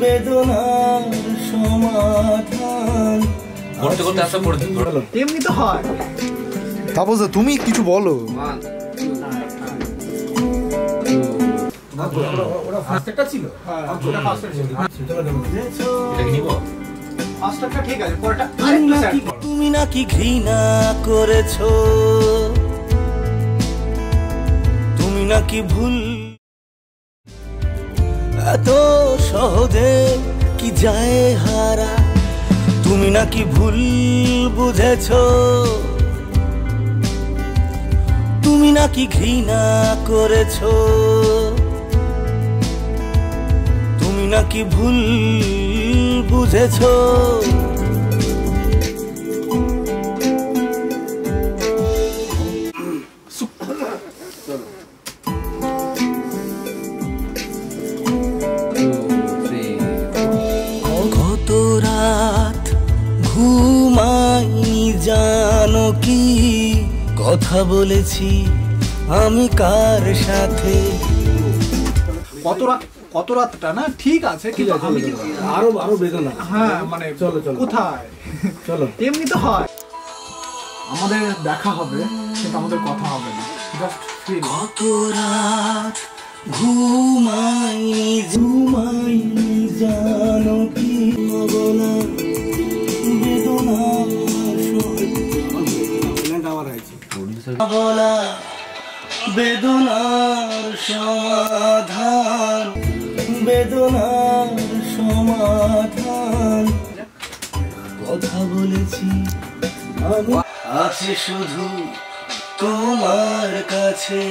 বেদনার সমাধান। করতে করতে আসা পড়ে এমনি তো হয়। তারপর তুমি কিছু বলো। ওরা ফার্স্টটা ছিল। হ্যাঁ ওটা ফার্স্টটা ছিল। এটা কি নিব? ফার্স্টটা ঠিক আছে, পরেরটা তুমি নাকি ঘৃণা করেছো, তুমি নাকি ভুল এত সহজে কি যায় হারা, তুমি নাকি ভুল বুঝেছো, তুমি নাকি ঘৃণা করেছো, তুমি নাকি ভুল বুঝেছো। কত রাত ঘুমাইনি জানো কি, কথা বলেছি আমি কার সাথে। কত রাতটা না ঠিক আছে, কিন্তু আমি আরো বেদনা। হ্যাঁ মানে চলো কোথায় চলো। এমনি তো হয়, আমাদের দেখা হবে কিন্তু আমাদের কথা হবে না, জাস্ট ফিল। কত রাত ঘুমাইনি জানো কি, বলা বেদনা বলা বেদনার সমাধান, বেদনার সমাধান। কথা বলেছি আমি আছে শুধু তোমার কাছে।